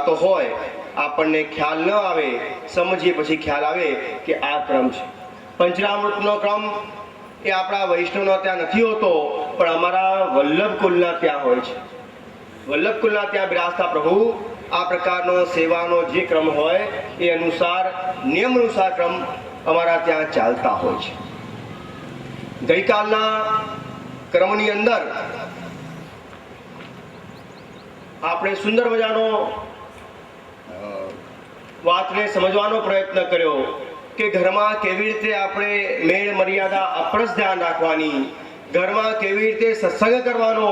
વાતો હોય આપણને ખ્યાલ ન આવે, સમજીએ પછી ખ્યાલ આવે કે આ ક્રમ છે. પંચરામૃતનો ક્રમ એ આપણા વૈષ્ણવના ત્યાં નથી હોતો, પણ અમારા વલ્લભ કુલના ત્યાં હોય છે. વલ્લભ કુલના ત્યાં બિરાજતા પ્રભુ આ પ્રકારનો સેવાનો જે ક્રમ હોય એ અનુસાર, નિયમ અનુસાર ક્રમ અમારા ત્યાં ચાલતા હોય છે. ગઈકાલના ક્રમની અંદર આપણે સુંદર મજાનો વાતને સમજવાનો પ્રયત્ન કર્યો કે ઘરમાં કેવી રીતે આપણે મેળ મર્યાદા અપરસ ધ્યાન રાખવાની, ઘરમાં કેવી રીતે સત્સંગ કરવાનો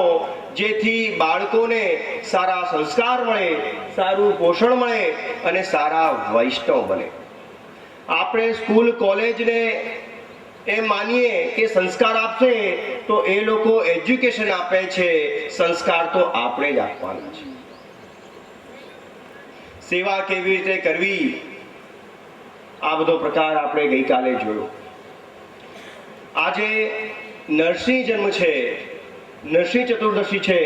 જેથી બાળકોને સારા સંસ્કાર મળે, સારું પોષણ મળે અને સારા વૈષ્ણવ બને. આપણે સ્કૂલ કોલેજને એમ માનીએ કે સંસ્કાર આપશે તો એ લોકો એજ્યુકેશન આપે છે, સંસ્કાર તો આપણે જ આપવાના છે. સેવા કેવી રીતે કરવી આ બધો પ્રકાર આપણે ગઈકાલે જોયો. આજે નરસિંહ જન્મ છે, નરસિંહ ચતુર્દશી છે,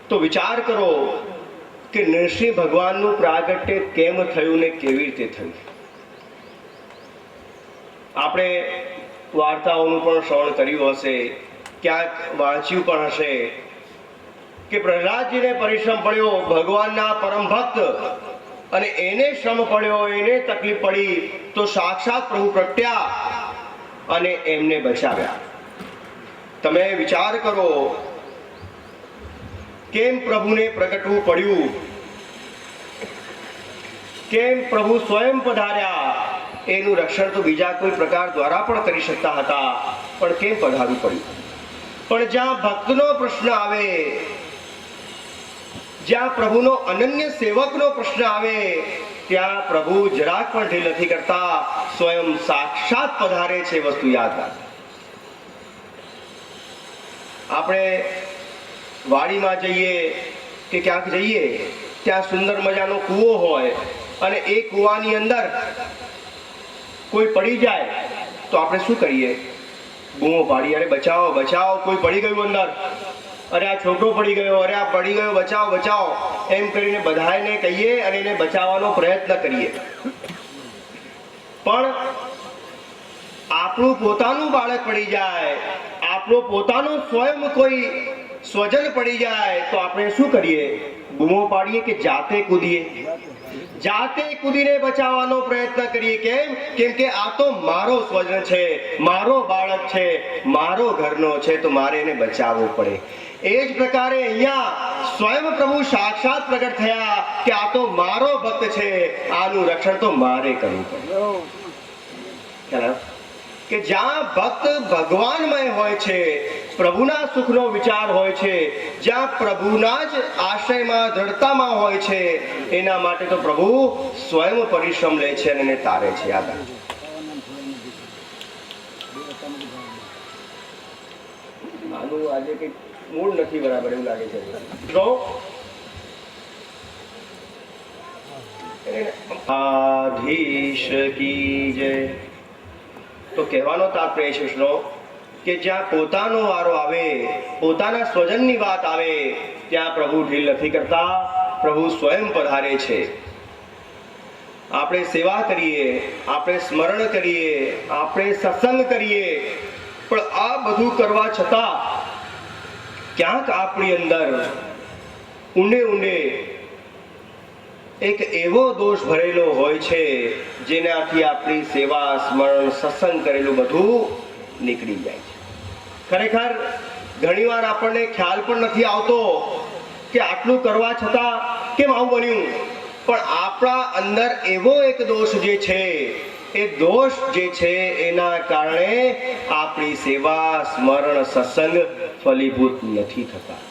તો વિચાર કરો કે નરસિંહ ભગવાનનું પ્રાગટ્ય કેમ થયું ને કેવી રીતે થયું. આપણે વાર્તાઓનું પણ શ્રવણ કર્યું હશે, ક્યાંક વાંચ્યું પણ હશે કે પ્રહલાદજીને પરિશ્રમ પડ્યો, ભગવાનના પરમ ભક્ત, અને એને શ્રમ પડ્યો, એને તકલીફ પડી તો સાક્ષાત પ્રભુ પ્રગટ્યા અને એમને બચાવ્યા. તમે વિચાર કરો કેમ પ્રભુને પ્રગટવું પડ્યું, કેમ પ્રભુ સ્વયં પધાર્યા. એનું રક્ષણ તો બીજા કોઈ પ્રકાર દ્વારા પણ કરી શકતા હતા, પણ કેમ પધારવું પડ્યું. પણ જ્યાં ભક્તનો પ્રશ્ન આવે, જ્યાં પ્રભુનો અનન્ય સેવકનો પ્રશ્ન આવે, ત્યાં પ્રભુ જરાક પણ ઢીલ નથી કરતા, સ્વયં સાક્ષાત પધારે છે. વસ્તુ યાદ રાખ. આપણે વાડીમાં જઈએ કે ક્યાંક જઈએ, ત્યાં સુંદર મજાનો કૂવો હોય અને એ કૂવાની અંદર કોઈ પડી જાય તો આપણે શું કરીએ? બૂમો પાડીએ, અરે બચાવો બચાવો, કોઈ પડી ગયું અંદર, અરે આ છોકરો પડી ગયો, અરે આ પડી ગયો, બચાવો બચાવો, એમ કરીને બધાને કહીએ અને એને બચાવવાનો પ્રયત્ન કરીએ. પણ આપણું પોતાનું બાળક પડી જાય, આપણું પોતાનું સ્વયં કોઈ સ્વજન પડી જાય તો આપણે શું કરીએ? બૂમો પાડીએ કે જાતે કૂદીએ? જાતે કૂદીને બચાવવાનો પ્રયત્ન કરીએ. કેમ? કેમ કે આ તો મારો સ્વજન છે, મારો બાળક છે, મારો ઘરનો છે, તો મારે એને બચાવવો પડે. એ જ પ્રકારે અહીંયા સ્વયં પ્રભુ સાક્ષાત પ્રગટ થયા કે આ તો મારો ભક્ત છે, આનું રક્ષણ તો મારે કરવું પડે. કે જ્યાં ભક્ત ભગવાનમય હોય છે, પ્રભુના સુખનો વિચાર હોય છે, જ્યાં પ્રભુના જ આશ્રયમાં દ્રઢતામાં હોય છે, એના માટે તો પ્રભુ સ્વયં પરિશ્રમ લે છે અને એને તારે છે. યાદ રાખજો. આનું આજે કઈ મૂળ નથી બરાબર એવું લાગે છે. આધીશ કી જય. તો કહેવાનો તાત્પર્ય છે કે જ્યાં પોતાનો વારો આવે, પોતાના સ્વજનની વાત આવે, ત્યાં પ્રભુ ઢીલ નથી કરતા, પ્રભુ સ્વયં પધારે છે. આપણે સેવા કરીએ, આપણે સ્મરણ કરીએ, આપણે સત્સંગ કરીએ, પણ આ બધું કરવા છતાં ક્યાંક આપણી અંદર ઊંડે ઊંડે એક એવો દોષ ભરેલો હોય છે જેનાથી આપણી સેવા, સ્મરણ, સત્સંગ કરેલું બધું નીકળી જાય છે. ખરેખર ઘણીવાર આપણને ખ્યાલ પણ નથી આવતો કે આટલું કરવા છતાં કેમ આવું બન્યું. પણ આપણા અંદર એવો એક દોષ જે છે, એ દોષ જે છે એના કારણે આપણી સેવા, સ્મરણ, સત્સંગ ફલીભૂત નથી થતા.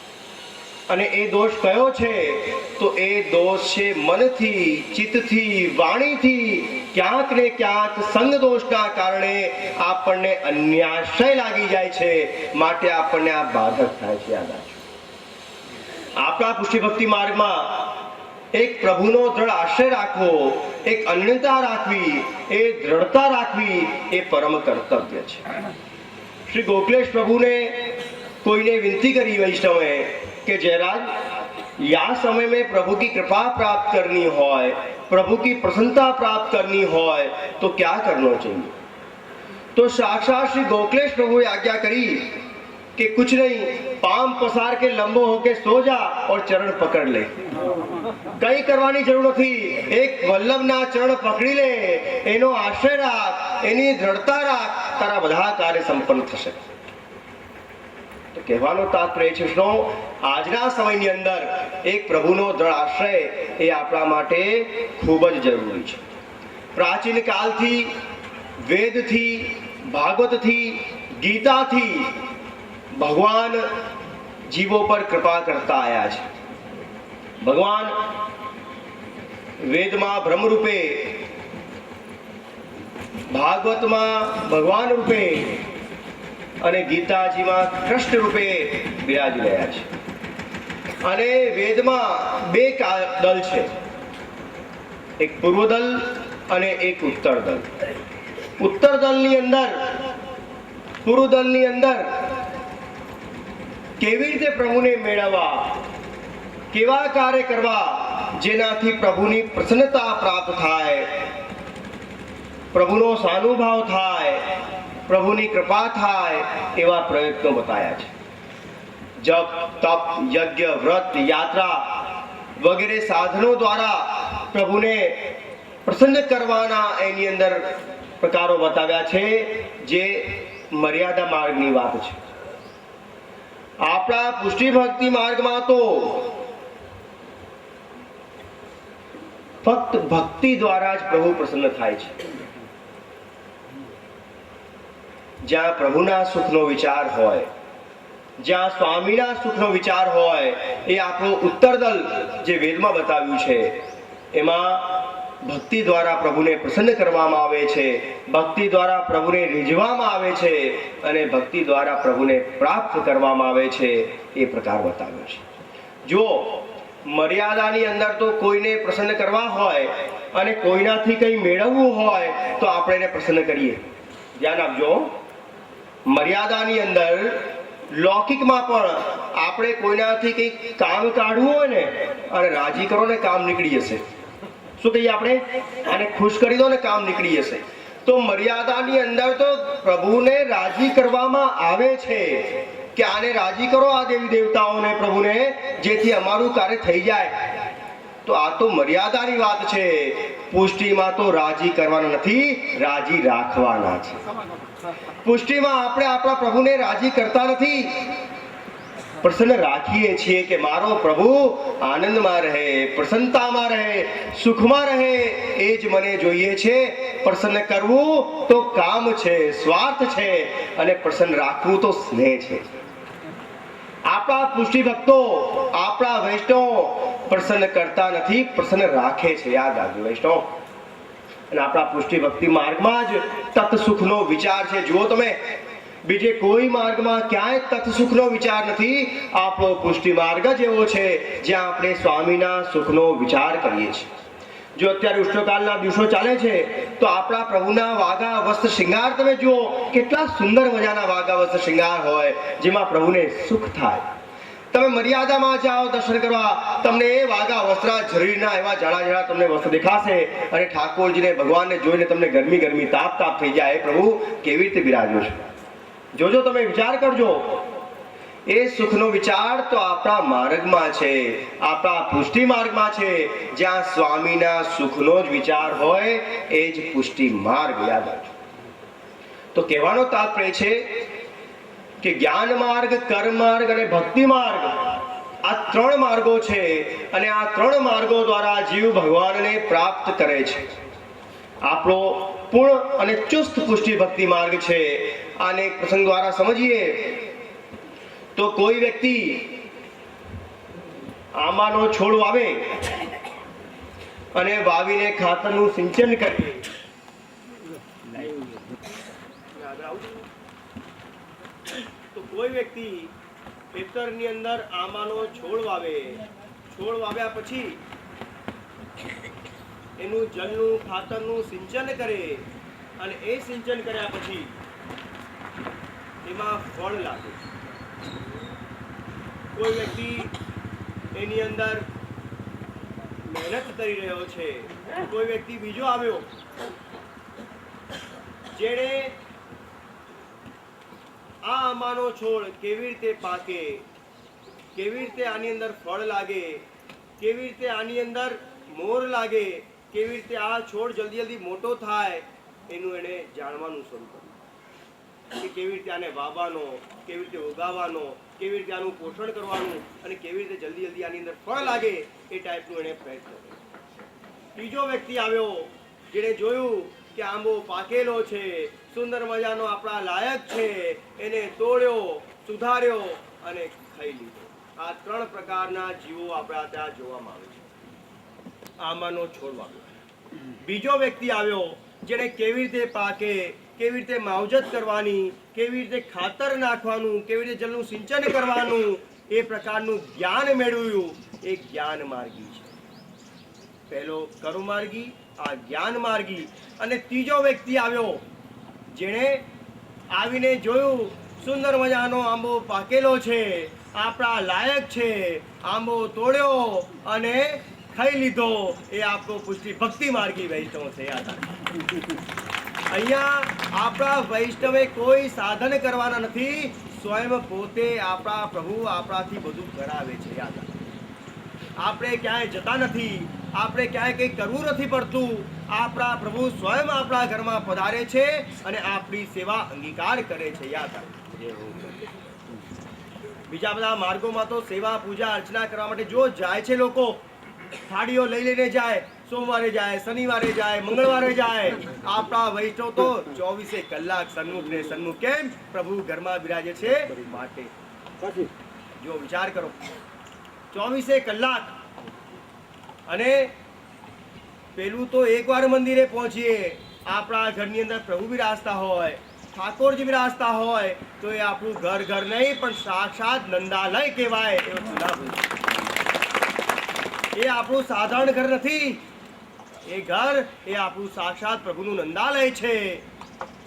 અને એ દોષ કયો છે? તો એ દોષ છે મનથી, ચિત્તથી, વાણીથી ક્યાંક ને ક્યાંક સંગ દોષના કારણે આપણને અન્યાશ્રય લાગી જાય છે, માટે આપણને આ બાધક થાય છે. યાદ રાખજો. આપણા પુષ્ટિ ભક્તિ માર્ગમાં એક પ્રભુનો દ્રઢ આશ્રય રાખવો, એક અન્યતા રાખવી, એ દ્રઢતા રાખવી, એ પરમ કર્તવ્ય છે. શ્રી ગોકલેશ પ્રભુને કોઈને વિનંતી કરી વૈષ્ણવે કે જયરાજ या समय में प्रभु की कृपा प्राप्त करनी होय, प्रभु की प्रसन्नता प्राप्त करनी होय तो क्या करना चाहिए? तो साक्षात श्री गोखलेश प्रभुए आज्ञा करी कि कुछ नहीं, पाम पसार के लंबो होके सो जा और चरण पकड़ ले। कई करवानी जरूर નથી, એક વલ્લભના ચરણ પકડી લે, એનો આશ્રય રાખ, એની દ્રઢતા રાખ, તારા બધા કાર્ય સંપન્ન થશે। તો કહેવાનો તાત્પર્ય છે શું, આજના સમયની અંદર એક પ્રભુનો દ્રઢ આશ્રય એ આપણા માટે ખૂબ જ જરૂરી છે। પ્રાચીન કાલથી વેદથી, ભાગવતથી, ગીતાથી ભગવાન જીવો પર કૃપા કરતા આયા છે। ભગવાન વેદમાં બ્રહ્મ રૂપે, ભાગવતમાં ભગવાન રૂપે અને ગીતાજીમાં કૃષ્ણ રૂપે બિરાજી રહ્યા છે। અને વેદમાં બે દળ છે, એક પૂર્વ દળ અને એક ઉત્તર દળ। ઉત્તર દળની અંદર, પૂર્વ દળની અંદર કેવી રીતે પ્રભુને મેળવવા, કેવા કાર્ય કરવા જેનાથી પ્રભુની પ્રસન્નતા પ્રાપ્ત થાય, પ્રભુનો સાનુભાવ થાય, પ્રભુની કૃપા થાય, એવા પ્રયત્નો બતાવ્યા છે। જપ, તપ, યજ્ઞ, વ્રત, યાત્રા વગેરે સાધનો દ્વારા પ્રભુને પ્રસન્ન કરવાના એની અંદર પ્રકારો બતાવ્યા છે, જે મર્યાદા માર્ગની વાત છે। આપણા પુષ્ટિ ભક્તિ માર્ગમાં તો ફક્ત ભક્તિ દ્વારા જ પ્રભુ પ્રસન્ન થાય છે। જ્યાં પ્રભુના સુખનો વિચાર હોય, જ્યાં સ્વામીના સુખનો વિચાર હોય, એ આપણું ઉત્તર દળ જે વેદમાં બતાવ્યું છે, એમાં ભક્તિ દ્વારા પ્રભુને પ્રસન્ન કરવામાં આવે છે, ભક્તિ દ્વારા પ્રભુને રીઝવવામાં આવે છે અને ભક્તિ દ્વારા પ્રભુને પ્રાપ્ત કરવામાં આવે છે, એ પ્રકાર બતાવ્યો છે। જો મર્યાદાની અંદર તો કોઈને પ્રસન્ન કરવા હોય અને કોઈનાથી કંઈ મેળવવું હોય તો આપણે એને પ્રસન્ન કરીએ। ધ્યાન આપજો, મર્યાદાની અંદર લૌકિકમાં પણ આપણે કોઈનાથી કંઈક કામ કાઢવું હોય ને, અને રાજી કરો ને કામ નીકળી જશે। શું કહીએ આપણે, આને ખુશ કરી દો ને કામ નીકળી જશે। તો મર્યાદાની અંદર તો પ્રભુને રાજી કરવામાં આવે છે કે આને રાજી કરો, આ દેવી દેવતાઓને, પ્રભુને, જેથી અમારું કાર્ય થઈ જાય। તો આ તો મર્યાદાની વાત છે। પુષ્ટિમાં તો રાજી કરવાના નથી, રાજી રાખવાના છે। પુષ્ટિમાં આપણે આપણા પ્રભુને રાજી કરતા નથી, પ્રસન્ન રાખીએ છીએ કે મારો પ્રભુ આનંદમાં રહે, પ્રસન્નતામાં રહે, સુખમાં રહે, એ જ મને જોઈએ છે। પ્રસન્ન કરવું તો કામ છે, સ્વાર્થ છે, અને પ્રસન્ન રાખવું તો સ્નેહ છે। આપણા પુષ્ટિ ભક્તો, આપણા વૈષ્ણવ પ્રસન્ન કરતા નથી, પ્રસન્ન રાખે છે। યાદ રાખજો વૈષ્ણવ। અને આપણા પુષ્ટિ ભક્તિ માર્ગમાં જ તત્ સુખનો વિચાર છે। જુઓ તમે, બીજે કોઈ માર્ગમાં ક્યાંય તત્ સુખનો વિચાર નથી। આપણો પુષ્ટિ માર્ગ જ એવો છે જ્યાં આપણે સ્વામીના સુખનો વિચાર કરીએ છીએ। જો અત્યારે ઉષ્ણકાળના દિવસો ચાલે છે તો આપણા પ્રભુના વાઘા વસ્ત્ર શૃંગાર તમે જુઓ, કેટલા સુંદર મજાના વાઘા વસ્ત્ર શૃંગાર હોય, જેમાં પ્રભુને સુખ થાય। તમે મર્યાદામાં જાઓ દર્શન કરવા, તમને એ વાઘા વસ્ત્ર ઝરીના એવા જાડા જાડા તમને વસ્ત્ર દેખાશે અને ઠાકોરજીને, ભગવાનને જોઈને તમને ગરમી ગરમી, તાપ તાપ થઈ જાય। પ્રભુ કેવી રીતે બિરાજ્યો છે, જોજો તમે, વિચાર કરજો। એ સુખનો વિચાર તો આપણા માર્ગમાં છે, આપણા પુષ્ટિ માર્ગમાં છે। જ્યાં સ્વામીના સુખનો જ વિચાર હોય એ જ પુષ્ટિ માર્ગ। યાદ રાખજો। તો કહેવાનો તાત્પર્ય છે કે જ્ઞાન માર્ગ, કર્મ માર્ગ અને ભક્તિ માર્ગ, આ ત્રણ માર્ગો છે અને આ ત્રણ માર્ગો દ્વારા જીવ ભગવાનને પ્રાપ્ત કરે છે। આપણો પૂર્ણ અને ચુસ્ત પુષ્ટિ ભક્તિ માર્ગ છે। આને એક પ્રસંગ દ્વારા સમજીએ તો કોઈ વ્યક્તિ આંબાનો છોડ વાવે અને વાવીને ખાતરનું સિંચન કરે, તો કોઈ વ્યક્તિ ખેતરની અંદર આંબાનો છોડ વાવે, છોડ વાવ્યા પછી એનું જળનું, ખાતરનું સિંચન કરે અને એ સિંચન કર્યા પછી એમાં ફળ લાગે। કોઈ વ્યક્તિ એની અંદર મહેનત કરી રહ્યો છે, કોઈ વ્યક્તિ બીજો આવ્યો જેણે આ આંબાનો છોડ કેવી રીતે પાકે, કેવી રીતે આની અંદર ફળ લાગે, કેવી રીતે આની અંદર મોર લાગે, કેવી રીતે આ છોડ જલ્દી જલ્દી મોટો થાય, એનું એને જાણવાનું શરૂ કર્યું કે કેવી રીતે આને વાવવાનો, કેવી રીતે ઉગાવવાનો, કેવી રીતે આનું પોષણ કરવાનું અને કેવી રીતે જલ્દી જલ્દી આની અંદર ફળ લાગે, એ ટાઈપનું એને પ્રયત્ન કર્યો. ત્રીજો વ્યક્તિ આવ્યો જેણે જોયું કે આંબો પાકેલો છે, સુંદર મજાનો આપણા લાયક છે, એને તોડ્યો, સુધાર્યો અને ખાઈ લીધો. આ 3 પ્રકારના જીવો આપણા ત્યાં જોવામાં આવે છે. આંબાનો છોડ વાવ્યો. બીજો વ્યક્તિ આવ્યો જેણે કેવી રીતે પાકે, કેવી રીતે માવજત કરવાની, કેવી રીતે ખાતર નાખવાનું, કેવી રીતે જળનું સિંચન કરવાનું, એ પ્રકારનું જ્ઞાન મેળવ્યું. એ જ્ઞાન માર્ગી છે. પહેલો કર્મ માર્ગી, આ જ્ઞાન માર્ગી. અને ત્રીજો વ્યક્તિ આવ્યો જેણે આવીને જોયું સુંદર મજાનો આંબો પાકેલો છે, આપણા લાયક છે, આંબો તોડ્યો અને ખાઈ લીધો. એ આપણો પુષ્ટિ ભક્તિ માર્ગી વૈષ્ણવ છે. અહીંયા આપણા વૈષ્ણવે કોઈ સાધન કરવાના નથી, સ્વયં પોતે આપણા પ્રભુ આપણાથી બધું કરાવે છે. આપણે ક્યાંય જતા નથી, આપણે ક્યાંય કંઈ કરવું નથી પડતું. આપણા પ્રભુ સ્વયં આપણા ઘરમાં પધારે છે અને આપણી સેવા અંગીકાર કરે છે. બીજા બધા માર્ગોમાં તો સેવા પૂજા અર્ચના કરવા માટે જો જાય છે લોકો, થાળીઓ લઈ લઈને જાય, સોમવારે જાય, શનિવારે જાય, મંગળવારે જાય. આપણા વૈષ્ણવ તો 24 કલાક સન્મુખ ને સન્મુખ. કેમ? પ્રભુ ઘરમાં બિરાજે છે માટે. જો વિચાર કરો, 24 કલાક. અને પેલું તો એકવાર મંદિરે પહોંચીએ, આપણા ઘરની અંદર પ્રભુ બિરાજતા હોય, ઠાકોરજી બિરાજતા હોય, તો એ આપણું ઘર ઘર નહીં પણ સાક્ષાત નંદાલય કહેવાય. એ આપણું સાધારણ ઘર નથી. એ ઘર એ આપણું સાક્ષાત પ્રભુનું નંદાલય છે,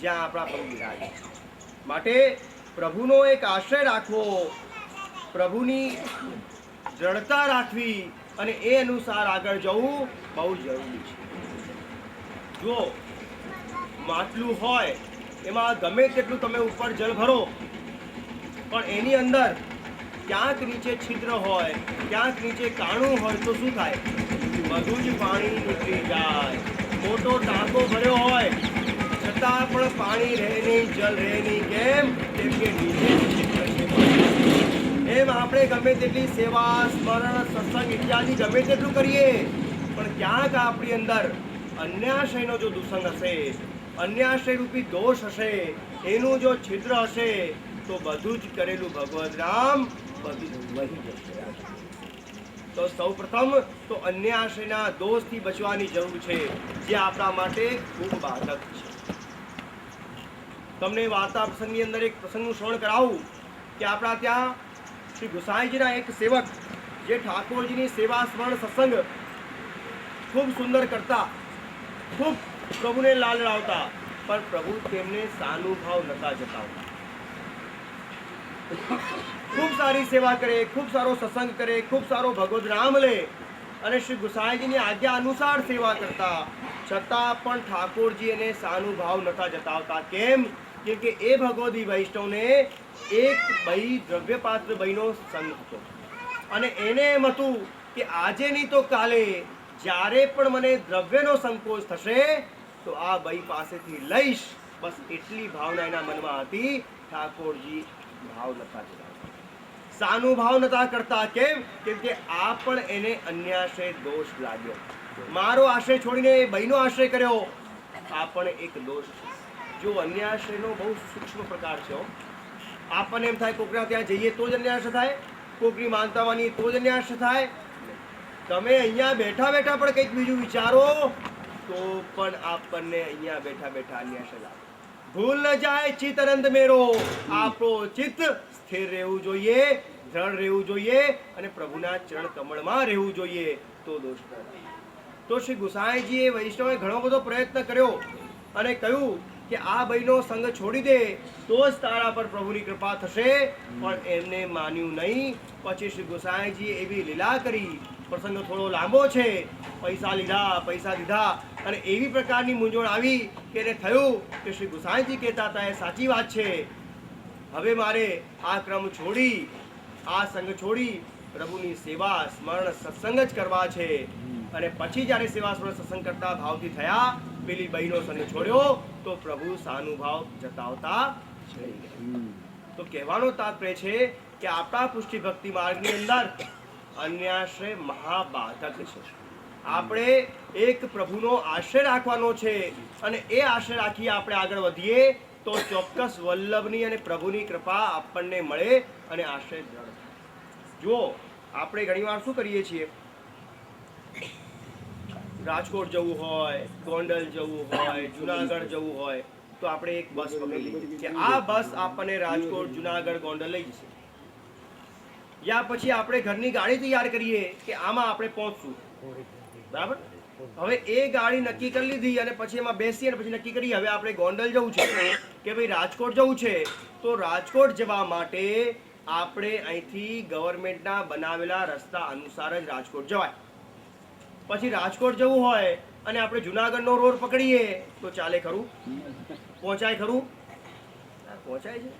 જ્યાં આપણા પ્રભુ બિરાજે. માટે પ્રભુનો એક આશ્રય રાખવો, પ્રભુની દ્રઢતા રાખવી અને એ અનુસાર આગળ જવું બહુ જરૂરી છે. જો માટલું હોય એમાં ગમે તેટલું તમે ઉપર જળ ભરો, પણ એની અંદર ક્યાંક નીચે છિદ્ર હોય, ક્યાંક નીચે કાણું હોય તો શું થાય? બધું જ પાણી નીકળી જાય. મોટો ટાંકો ભર્યો હોય છતાં પણ પાણી રહે નહીં, જળ રહે નહીં. કેમ? કેમ કે નીચે છિદ્ર છે. એમ આપણે ગમે તેટલી સેવા, સ્મરણ, સત્સંગ ઇત્યાદિ ગમે તેટલું કરીએ, પણ ક્યાંક આપણી અંદર અન્યાશ્રયનો જો દુસંગ હશે, અન્યાશ્રય રૂપી દોષ હશે, એનું જો છિદ્ર હશે, તો બધું જ કરેલું ભગવદ નામ બધું વહી જશે. તો સૌપ્રથમ તો અન્યાશ્રયના દોષથી બચવાની જરૂર છે, જે આપણા માટે ખૂબ બાધક છે. તમને વાર્તા પ્રસંગની અંદર એક પ્રસંગનું શ્રવણ કરાવું કે આપણા ત્યાં શ્રી ગુસાઈજીના એક સેવક જે ઠાકોરજીની સેવા, સ્મરણ, સત્સંગ ખૂબ સુંદર કરતા, ખૂબ પ્રભુને લાલડાવતા, પણ પ્રભુ તેમને સાનુભાવ નતા જતાવતા. ખૂબ સારી સેવા કરે, ખૂબ સારો સત્સંગ કરે, ખૂબ સારો ભગવદ નામ લે અને શ્રી ગુસાઈજીની આજ્ઞા અનુસાર સેવા કરતા, છતાં પણ ઠાકોરજી એને સાનુભાવ નતા જતાવતા. કેમ? કેમ કે એ ભગવદી વૈષ્ણવને એક બઈ, દ્રવ્યપાત્ર બઈનો સંગ હતો અને એને એમ હતું કે આજે નહીં તો કાલે જ્યારે પણ મને દ્રવ્યનો સંકોચ થશે તો આ બઈ પાસેથી લઈશ. બસ એટલી ભાવના એના મનમાં હતી. ઠાકોરજી ભાવ નતા જતાવતા, સાનુભાવ નતા કરતા. કેમ? કેમ કે આ પણ એને અન્યાશ્રય દોષ લાગ્યો. મારો આશ્રય છોડીને એ બઈનો આશ્રય કર્યો, આ પણ એક દોષ છે. જો અન્યાશ્રયનો બહુ સૂક્ષ્મ પ્રકાર છે. આપણને એમ થાય કોકના ત્યાં જઈએ તો જ અન્યાશ્રય થાય, કોકની માનતા માની તો જ અન્યાશ્રય થાય. તમે અહીંયા બેઠા બેઠા પણ કંઈક બીજું વિચારો તો પણ આપણને અહીંયા બેઠા બેઠા અન્યાશ્રય લાગે. ભૂલ ન જાય ચિત્ત અનંત મેરો. આપણો ચિત્ત સ્થિર રહેવું જોઈએ, દ્રઢ રહેવું જોઈએ અને પ્રભુના ચરણ કમળમાં રહેવું જોઈએ, તો દોષ ન. તો શ્રી ગુસાઈજીએ વૈષ્ણવે ઘણો બધો પ્રયત્ન કર્યો અને કહ્યું કે આ ભાઈનો સંગ છોડી દે તો જ તારા પર પ્રભુની કૃપા થશે, પણ એમને માન્યું નહીં. પછી શ્રી ગોસાઈજીએ એવી લીલા કરી. પ્રસંગ થોડો લાંબો છે. પૈસા દીધા અને એવી પ્રકારની મૂંઝવણ આવી કે એને થયું કે શ્રી ગોસાઈજી કહેતા હતા એ સાચી વાત છે, હવે મારે આ ક્રમ છોડી આ સંગ છોડી પ્રભુની સેવા સ્મરણ સત્સંગ જ કરવા છે. અને પછી જ્યારે સેવા સ્મરણ સત્સંગ કરતા ભાવથી થયા, પેલી બહેનો સંગ છોડ્યો તો પ્રભુ સાનુભાવ જતાવતા થઈ ગયા. તો કહેવાનો તાત્પર્ય છે કે આપણા પુષ્ટિ ભક્તિ માર્ગની અંદર અન્યાશ્રય મહાબાધક છે. આપણે એક પ્રભુનો આશ્રય રાખવાનો છે અને એ આશ્રય રાખી આપણે આગળ વધીએ તો ચોક્કસ વલ્લભની અને પ્રભુની કૃપા આપણને મળે અને આશ્રય દ્રઢ થાય. જુઓ, આપણે ઘણીવાર શું કરીએ છીએ, રાજકોટ જવું હોય, ગોંડલ જવું હોય, જુનાગઢ જવું હોય તો આપણે એક બસ પકડી લઈએ કે આ બસ આપણને રાજકોટ, જુનાગઢ, ગોંડલ લઈ જશે. યા પછી આપણે ઘરની ગાડી તૈયાર કરીએ કે આમાં આપણે પહોંચશું, બરાબર. હવે એ ગાડી નક્કી કરી લીધી અને પછી એમાં બેસી અને પછી નક્કી કરી હવે આપણે ગોંડલ જવું છે કે ભાઈ રાજકોટ જવું છે, તો રાજકોટ જવા માટે આપણે અહીંથી ગવર્મેન્ટના બનાવેલા રસ્તા અનુસાર જ રાજકોટ જવાય. પછી રાજકોટ જવું હોય અને આપણે જુનાગઢનો રોડ પકડીએ તો ચાલે ખરું? પહોંચાય ખરું? પહોંચાય છે,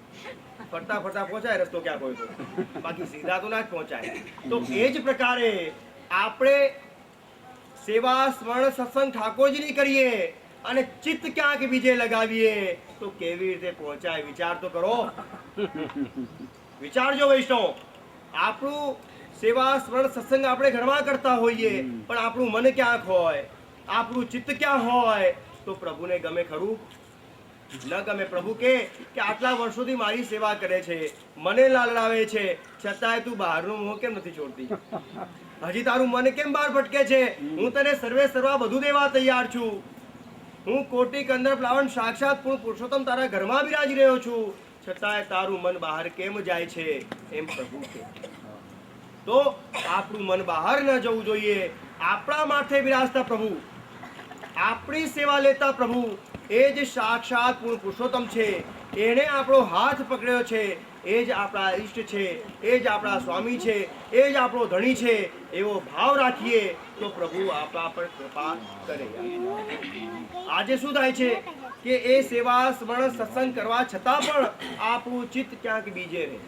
ફરતા ફરતા પહોંચાય, રસ્તો ક્યાં કોઈ તો, બાકી સીધા તો ના જ પહોંચાય. તો એ જ પ્રકારે આપણે સેવા સ્મરણ સત્સંગ ઠાકોરજીની કરીએ અને ચિત્ત ક્યાંક બીજે લગાવીએ તો કેવી રીતે પહોંચાય? વિચાર તો કરો, વિચારજો વૈષ્ણવ. આપણું સેવા સ્મરણ સત્સંગ આપણે ઘરમાં કરતા હોઈએ પણ આપણું મન ક્યાંક હોય, આપણું ચિત્ત ક્યાં હોય તો પ્રભુને ગમે ખરું? ન ગમે. પ્રભુ કે આટલા વર્ષોથી મારી સેવા કરે છે, મને લાલડાવે છે, છતાંય તું બહારનું મોહ કેમ નથી છોડતી? હજી તારું મન કેમ બહાર ભટકે છે? હું તને સર્વે સર્વા બધું દેવા તૈયાર છું. હું કોટી કંદર પ્લાવન સાક્ષાત પૂર્ણ પુરુષોત્તમ તારા ઘરમાં બિરાજી રહ્યો છું, છતાંય તારું મન બહાર કેમ જાય છે? એમ પ્રભુ કે. તો આપણું મન બહાર ન જવું જોઈએ. આપણા માથે બિરાજતા પ્રભુ, આપણી સેવા લેતા પ્રભુ, એ જ સાક્ષાત પૂર્ણ પુરુષોત્તમ છે. એણે આપણો હાથ પકડ્યો છે, એ જ આપણા ઈષ્ટ છે, એ જ આપણા સ્વામી છે, એ જ આપણો ધણી છે. એવો ભાવ રાખીએ તો પ્રભુ આપણા પર કૃપા કરે. આજે શું થાય છે કે એ સેવા સ્મરણ સત્સંગ કરવા છતાં પણ આપણું ચિત્ત ક્યાંક બીજે રહે.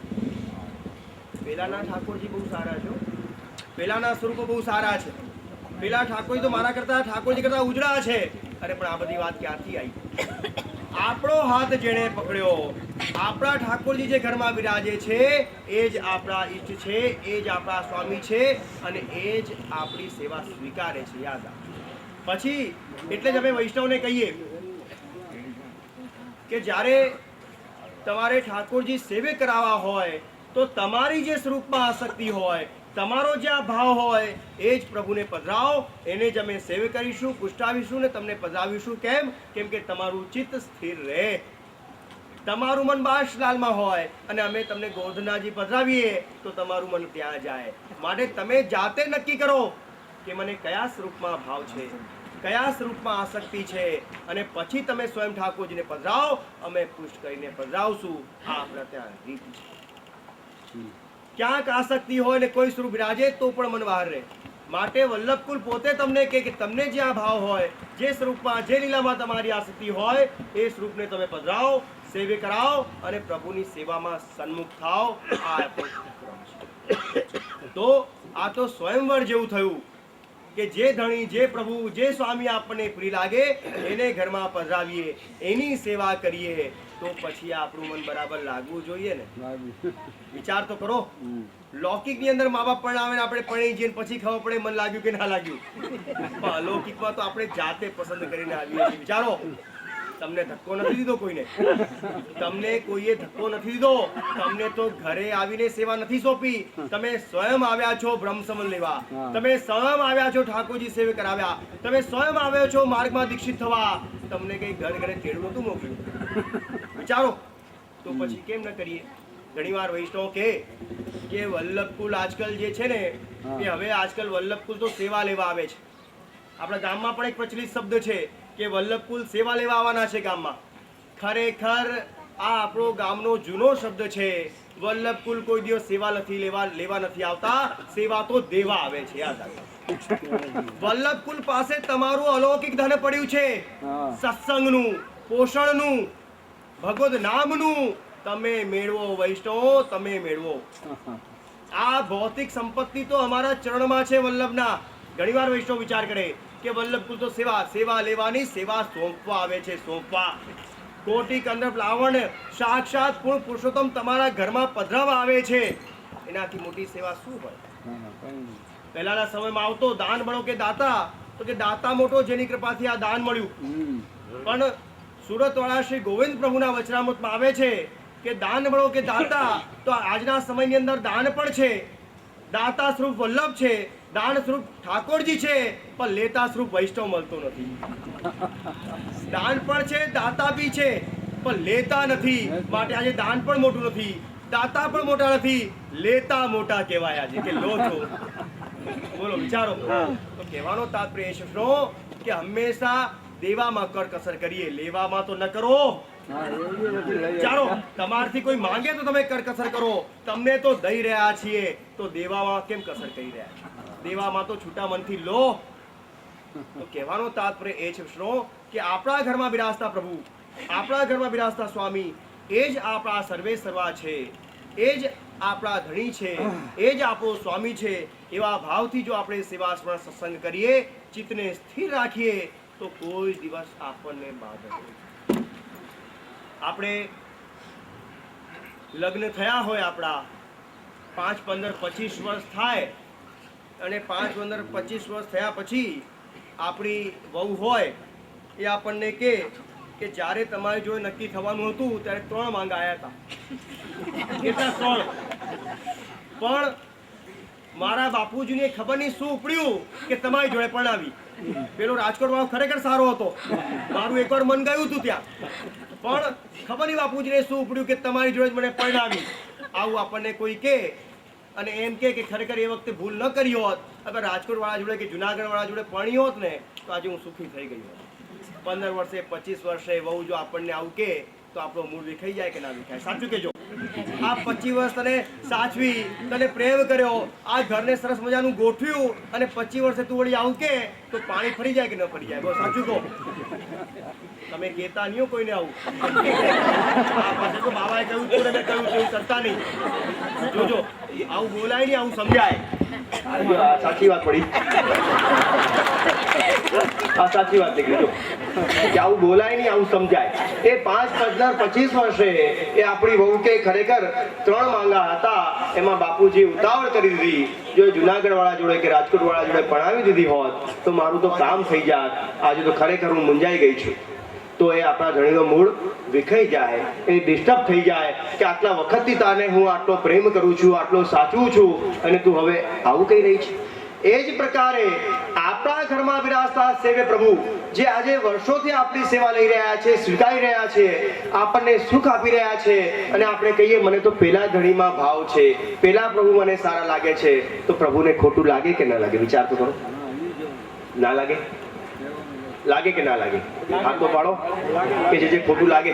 પેલાના ઠાકોરજી બહુ સારા છે, પેલાના સ્વરૂપો બહુ સારા છે, પેલા ઠાકોરજી તો મારા કરતા ઠાકોરજી કરતા ઉજળા છે. અરે પણ આ બધી વાત ક્યાંથી આવી? આપણો હાથ જેણે પકડ્યો, આપણા ઠાકોરજી જે ઘરમાં બિરાજે છે એ જ આપણા ઈષ્ટ છે, એ જ આપણા સ્વામી છે અને એ જ આપણી સેવા સ્વીકારે છે. યાદ આપ. પછી એટલે જ અમે વૈષ્ણવને કહીએ કે જ્યારે તમારે ઠાકોરજી સેવે કરાવવા હોય તો તમારી જે સ્વરૂપમાં આસક્તિ હોય, તમારો જે આ ભાવ હોય એ જ પ્રભુને પધરાવો. એને જ અમે સેવે કરીશું, પુષ્ટાવીશું ને તમને પધરાવીશું. કેમ? કેમ કે તમારું ચિત્ત સ્થિર રહે. તમારું મન બાશલાલમાં હોય અને અમે તમને ગોધનાજી પધરાવીએ તો તમારું મન ત્યાં જાય. માટે તમે જાતે નક્કી કરો કે મને કયા સ્વરૂપમાં ભાવ છે, કયા સ્વરૂપમાં આસક્તિ છે, અને પછી તમે સ્વયં ઠાકોરજીને પધરાવો. અમે પુષ્ટ કરીને પધરાવશું. આ આપણા ત્યાં રીત છે. ક્યાંક આસક્તિ હોય ને કોઈ સ્વરૂપ બિરાજે તો પણ મન બહાર રહે. માટે વલ્લભકુલ પોતે તમને કે તમને જે આ ભાવ હોય, જે સ્વરૂપમાં, જે લીલામાં તમારી આસક્તિ હોય એ સ્વરૂપને તમે પધરાવો, સેવે કરાવો અને પ્રભુની સેવામાં સન્મુખ થાઓ. આ તો આ તો સ્વયંવર જેવું થયું કે જે ધણી, જે પ્રભુ, જે સ્વામી આપણને પ્રિય લાગે એને ઘરમાં પધરાવીએ, એની સેવા કરીએ તો પછી આપણું મન બરાબર લાગવું જોઈએ ને. વિચાર તો કરો. લૌકિક ની અંદર મા બાપ પરણાવે, આપણે પરણી જઈએ પછી ખબર પડે મન લાગ્યું કે ના લાગ્યું. પણ અલૌકિકમાં તો આપણે જાતે પસંદ કરીને આવીએ છીએ. વિચારો, તમને ધક્કો નથી દીધો કોઈને, તમને કોઈએ ધક્કો નથી દીધો, તમને તો ઘરે આવીને સેવા નથી સોંપી. તમે સ્વયં આવ્યા છો બ્રહ્મસમન લેવા, તમે સ્વયં આવ્યા છો ઠાકોરજી સેવે કરાવ્યા, તમે સ્વયં આવ્યા છો માર્ગમાં દીક્ષિત થવા. તમને કઈ ઘર ઘરે તેડું નતું મોકલ્યું. વિચારો. તો પછી કેમ ન કરીએ? ઘણીવાર વૈષ્ણવ કે વલ્લભકુલ આજકાલ જે છે ને કે હવે આજકાલ વલ્લભકુલ તો સેવા લેવા આવે છે. આપણા ગામમાં પણ એક પ્રચલિત શબ્દ છે કે વલ્લભકુલ સેવા લેવા આવવાના છે ગામમાં. ખરેખર આ આપણો ગામનો જૂનો શબ્દ છે. વલ્લભકુલ કોઈ દિવસ સેવા નથી લેવા નથી આવતા, સેવા તો દેવા આવે છે. યાદ રાખો, વલ્લભકુલ પાસે તમારું અલૌકિક ધન પડ્યું છે, સત્સંગનું, પોષણનું, ભગવદ નામનું. તમે મેળવો વૈષ્ણવ, તમે મેળવો. આ ભૌતિક સંપત્તિ તો અમારા ચરણમાં છે વલ્લભના. ઘણીવાર વૈષ્ણવ વિચાર કરે કે વલ્લભકુલ તો સેવા લેવાની, સેવા સોંપવા આવે છે, સોંપવા. કોટી કંદર્પ લાવણ સાક્ષાત પૂર્ણ પુરુષોત્તમ તમારા ઘરમાં પધરાવા આવે છે. એનાથી મોટી સેવા શું હોય? પહેલાના સમયમાં આવતો દાન મળો કે દાતા, તો કે દાતા મોટો જેની કૃપાથી આ દાન મળ્યું. પણ સુરત વાળા શ્રી ગોવિંદ પ્રભુના વચનામૃતમાં આવે છે કે દાન મળો કે દાતા, તો આજના સમયની અંદર દાન પણ છે, દાતા સ્વરૂપ વલ્લભ છે, દાન સ્વરૂપ ઠાકોરજી છે, પણ લેતા સ્વરૂપ વૈષ્ણવ મળતો નથી. દાન પણ છે, દાતા બી છે, પણ લેતા નથી. માટે આજે દાન પણ મોટું નથી, દાતા પણ મોટા નથી, લેતા મોટા કહેવાય આજે કે લો છો. બોલો વિચારો. તો કહેવાનો તાત્પર્ય એ છે કે હંમેશા દેવામાં કરકસર કરીએ, લેવામાં તો ન કરો. ચાલો, તમારથી કોઈ માંગે તો તમે કરકસર કરો. તમને તો દઈ રહ્યા છીએ, તો દેવામાં કેમ કસર કરી રહ્યા? દેવામાં તો છૂટા મનથી લો. તો કહેવાનો તાત્પર્ય એ છે કે આપણા ઘરમાં બિરાજતા પ્રભુ, આપણા ઘરમાં બિરાજતા સ્વામી, એ જ આપણા સર્વે સર્વા છે, એ જ આપણા ધણી છે, એ જ આપણો સ્વામી છે. એવા ભાવથી જો આપણે સેવા સ્મરણ સત્સંગ કરીએ, ચિત્તને સ્થિર રાખીએ, તો કોઈ દિવસ આપણને બાધક નહીં. આપણે લગ્ન થયા હોય, આપણા 5, 15, 25 વર્ષ થાય, અને 5, 15, 25 વર્ષ થયા પછી આપણી વહુ હોય એ આપણને કે જ્યારે તમારી જોડે નક્કી થવાનું હતું ત્યારે 3 માંગા આવ્યા હતા. કેટલા? 3. પણ મારા બાપુજીને ખબર નહીં શું ઉપડ્યું કે તમારી જોડે પરણાવી. પેલો રાજકોટ વાળો ખરેખર સારો હતો, મારું એકવાર મન ગયું હતું ત્યાં, પણ ખબર નહીં બાપુજીને શું ઉપડ્યું કે તમારી જોડે જ મને પરણાવી. આવું આપણને કોઈ કે અને એમ કે ખરેખર એ વખતે ભૂલ ન કરી હોત, અગર રાજકોટ વાળા જોડે કે જુનાગઢ વાળા જોડે પરણી હોત ને, તો આજે હું સુખી થઈ ગઈ હોત. 15 વર્ષે 25 વર્ષે વહુ જો આપણને આવું કે, તો આપણો મૂળ વિખાઈ જાય કે ના વિખાય? સાચું કેજો. આ 25 વર્ષ તને સાચવી, તને પ્રેમ કર્યો, આ ઘરને સરસ મજાનું ગોઠવ્યું, અને 25 વર્ષે તું વળી આવું કે, તો પાણી ફરી જાય કે ન ફરી જાય? બોલ સાચું કહો. તમે કહેતા નહીં કોઈને આવું. તો બાબાએ કહ્યું તું, મેં કહ્યું તું, કરતા નહીં. જોજો, આવું બોલાય નહીં, આવું સમજાય. સાચી વાત પડી. આ સાચી વાત નીકળી કે આવું બોલાય નહીં, આવું સમજાય. એ 5, 15, 25 વર્ષે એ આપણી વહુ કે ખરેખર 3 માંગા હતા, એમાં બાપુજી ઉતાવળ કરી દીધી. જો જુનાગઢ વાળા જોડે કે રાજકોટ વાળા જોડે ભણાવી દીધી હોત, તો મારું તો કામ થઈ જાત. આજે તો ખરેખર હું મૂંઝાઈ ગઈ છું. તો એ આપણા ધણીનો મૂળ વિખાઈ જાય, એ ડિસ્ટર્બ થઈ જાય કે આટલા વખતથી તાને હું આટલો પ્રેમ કરું છું, આટલો સાચવું છું, અને તું હવે આવું કહી રહી છે. એ જ પ્રકારે આપણા ઘરમાં બિરાજતા સેવે પ્રભુ, જે આજે વર્ષોથી આપણી સેવા લઈ રહ્યા છે, સ્વીકારી રહ્યા છે, આપણને સુખ આપી રહ્યા છે, અને આપણે કહીએ મને તો પેલા ધણીમાં ભાવ છે, પેલા પ્રભુ મને સારા લાગે છે, તો પ્રભુને ખોટું લાગે કે ના લાગે? વિચાર તો કરો. ના લાગે? લાગે કે ના લાગે? હાથ તો પાડો કે જે ખોટું લાગે.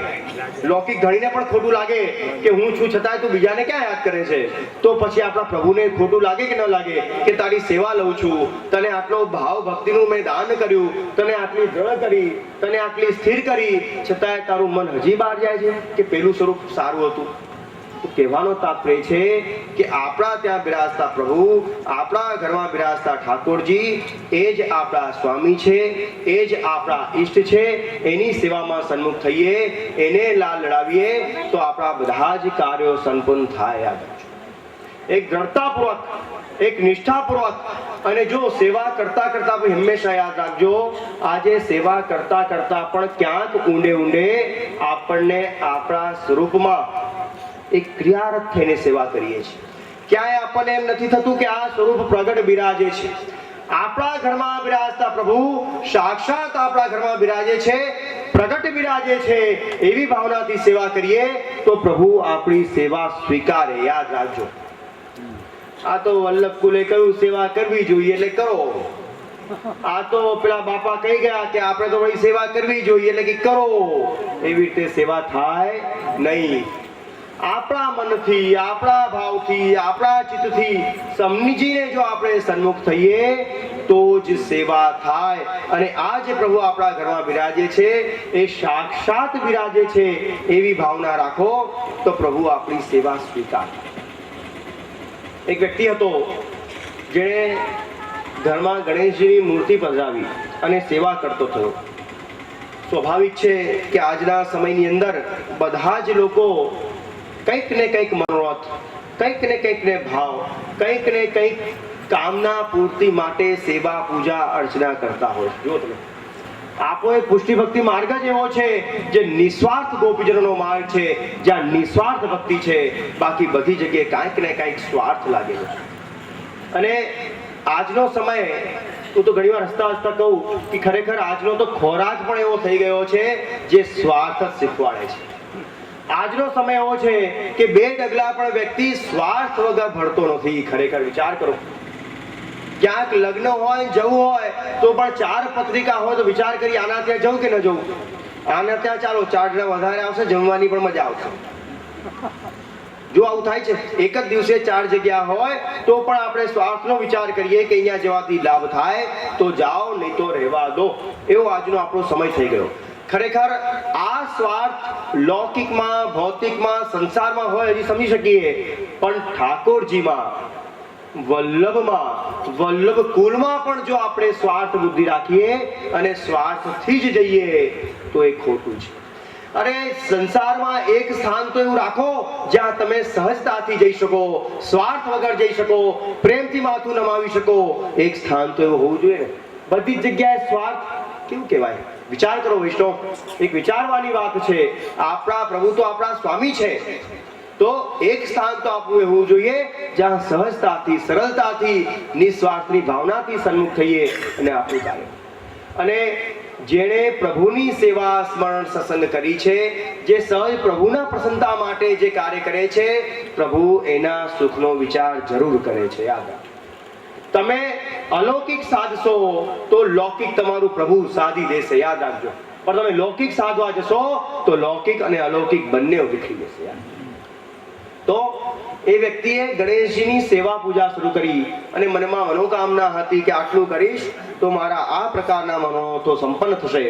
લૌકિક ધણીને પણ ખોટું લાગે કે હું છું છતાંય તું બીજાને ક્યાં યાદ કરે છે? તો પછી આપણા પ્રભુને ખોટું લાગે કે ન લાગે કે તારી સેવા લઉં છું, તને આટલો ભાવ ભક્તિનું મેં દાન કર્યું, તને આટલી દ્રઢ કરી, તને આટલી સ્થિર કરી, છતાંય તારું મન હજી બહાર જાય છે કે પેલું સ્વરૂપ સારું હતું? તો કહેવાનો તાત્પર્ય છે કે આપણા ત્યાં બિરાજતા પ્રભુ, આપણા ઘરમાં બિરાજતા ઠાકોરજી, એ જ આપણા સ્વામી છે, એ જ આપણા ઈષ્ટ છે. એની સેવામાં સન્મુખ થઈએ, એને લાલ લડાવીએ, તો આપણા બધા જ કાર્યો સંપન્ન થાય. એક દ્રઢતાપૂર્વક, એક નિષ્ઠાપૂર્વક, અને જો સેવા કરતા કરતા હંમેશા યાદ રાખજો, આજે સેવા કરતા કરતા પણ ક્યાંક ઊંડે ઊંડે આપણને આપણા સ્વરૂપમાં એક ક્રિયારત થઈને સેવા કરીએ છીએ. ક્યાંય આપણને એમ નથી થતું કે આ સ્વરૂપ પ્રગટ બિરાજે છે. આપણા ઘરમાં બિરાજતા પ્રભુ સાક્ષાત આપણા ઘરમાં બિરાજે છે, પ્રગટ બિરાજે છે. એવી ભાવનાથી સેવા કરીએ તો પ્રભુ આપણી સેવા સ્વીકારે. યાદ રાખજો. આ તો વલ્લભકુલે કહ્યું સેવા કરવી જોઈએ એટલે કરો. આ તો પેલા બાપા કહી ગયા કે આપણે તો વળી સેવા કરવી જોઈએ એટલે કે કરો, એવી રીતે સેવા થાય નહીં. આપણા મનથી, આપણા ભાવથી, આપણા ચિત્તથી સમજીને જો આપણે સન્મુખ થઈએ તો જ સેવા થાય. અને આ જે પ્રભુ આપણા ઘરમાં બિરાજે છે એ સાક્ષાત બિરાજે છે એવી ભાવના રાખો તો પ્રભુ આપણી સેવા સ્વીકારે. એક વ્યક્તિ હતો જેણે ઘરમાં ગણેશજીની મૂર્તિ પધરાવી અને સેવા કરતો થયો. સ્વાભાવિક છે કે આજના સમયની અંદર બધા જ લોકો કંઈક ને કંઈક મનોરથ, કંઈક ને કંઈક ને ભાવ, કંઈક ને કંઈક કામના પૂર્તિ માટે સેવા પૂજા અર્ચના કરતા હોય. જો તમે આપો એક પુષ્ટિ ભક્તિ માર્ગ જ એવો છે જે નિસ્વાર્થ ગોપીજનોનો માર્ગ છે, જ્યાં નિસ્વાર્થ ભક્તિ છે. બાકી બધી જગ્યાએ કાંઈક ને કાંઈક સ્વાર્થ લાગેલો છે. અને આજનો સમય, હું તો ઘણી વાર હસતા હસતા કહું કે ખરેખર આજનો તો ખોરાક પણ એવો થઈ ગયો છે જે સ્વાર્થ જ શીખવાડે છે. આજનો સમય એવો છે કે બે ડગલા પણ વ્યક્તિ સ્વાર્થ વગર ભળતો નથી. ખરેખર વિચાર કરો, ક્યાંક લગ્ન હોય, જવું હોય તો પણ 4 પત્રિકા હોય તો વિચાર કરી આના ત્યાં જવું કે ન જવું. આના ત્યાં ચાલો 4 જણા વધારે આવશે, જમવાની પણ મજા આવશે. જો આવું થાય છે, એક જ દિવસે 4 જગ્યા હોય તો પણ આપણે સ્વાર્થનો વિચાર કરીએ કે અહીંયા જવાથી લાભ થાય તો જાઓ, નહીં તો રહેવા દો. એવો આજનો આપણો સમય થઈ ગયો. ખરેખર આ સ્વાર્થ લૌકિકમાં, ભૌતિકમાં, સંસારમાં હોય હજી સમજી શકીએ, પણ ઠાકોરજીમાં, વલ્લભમાં, વલ્લભ કુલમાં પણ જો આપણે સ્વાર્થ બુદ્ધિ રાખીએ અને સ્વાર્થથી જ જઈએ તો એ ખોટું છે. અરે સંસારમાં એક સ્થાન તો એવું રાખો જ્યાં તમે સહજતાથી જઈ શકો, સ્વાર્થ વગર જઈ શકો, પ્રેમથી માથું નમાવી શકો. એક સ્થાન તો એવું હોવું જોઈએ ને. બધી જ જગ્યાએ સ્વાર્થ કેવું કહેવાય? વિચાર કરો વૈષ્ણવ, એક વિચારવાની વાત છે. આપણા પ્રભુ તો આપણા સ્વામી છે, તો એક સ્થાન તો આપણું હોવું જોઈએ જ્યાં સહજતાથી, સરળતાથી, નિસ્વાર્થની ભાવનાથી સન્મુખ થઈએ અને આપણું કાર્ય. અને જેણે પ્રભુની સેવા, સ્મરણ, સત્સંગ કરી છે, જે સહજ પ્રભુના પ્રસન્નતા માટે જે કાર્ય કરે છે, પ્રભુ એના સુખનો વિચાર જરૂર કરે છે. યાદ રાખો, તમે અલૌકિક સાધશો તો લૌકિક તમારું પ્રભુ સાધી દેશે. યાદ રાખજો. પણ તમે લૌકિક સાધવા જશો તો લૌકિક અને અલૌકિક બંને વિખરી જશે. તો એ વ્યક્તિએ ગણેશજીની સેવા પૂજા શરૂ કરી અને મનમાં મનોકામના હતી કે આટલું કરીશ તો મારા આ પ્રકારના મનોરથો સંપન્ન થશે.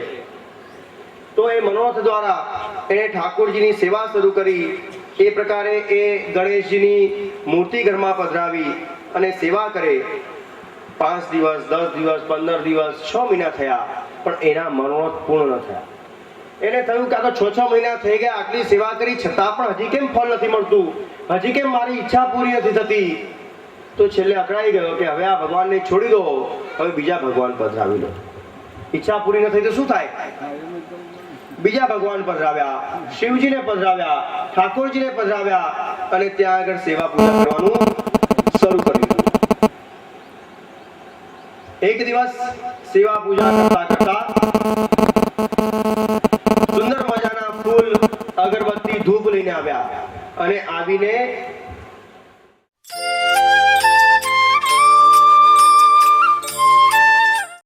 તો એ મનોરથ દ્વારા એણે ઠાકોરજીની સેવા શરૂ કરી. એ પ્રકારે એ ગણેશજીની મૂર્તિ ઘરમાં પધરાવી અને સેવા કરે. 5 દિવસ, 10 દિવસ, 15 દિવસ, 6 મહિના થયા, પણ એના મનોરથ પૂર્ણ ન થયા. એને થયું કે આ તો 6 મહિના થઈ ગયા, આટલી સેવા કરી છતાં પણ હજી કેમ ફળ નથી મળતું, હજી કેમ મારી ઈચ્છા પૂરી નથી થતી. તો છેલ્લે અકળાઈ ગયો કે હવે આ ભગવાનને છોડી દો, હવે બીજા ભગવાન પધરાવી લો. ઈચ્છા પૂરી ન થઈ તો શું થાય? બીજા ભગવાન પધરાવ્યા, શિવજીને પધરાવ્યા, ઠાકોરજીને પધરાવ્યા અને ત્યાં આગળ સેવા પૂજા કરવાનું શરૂ કર્યું. એક દિવસ સેવા પૂજા કરતા કરતા સુંદર મજાના ફૂલ, અગરબત્તી, ધૂપ લઈને આવ્યા અને આવીને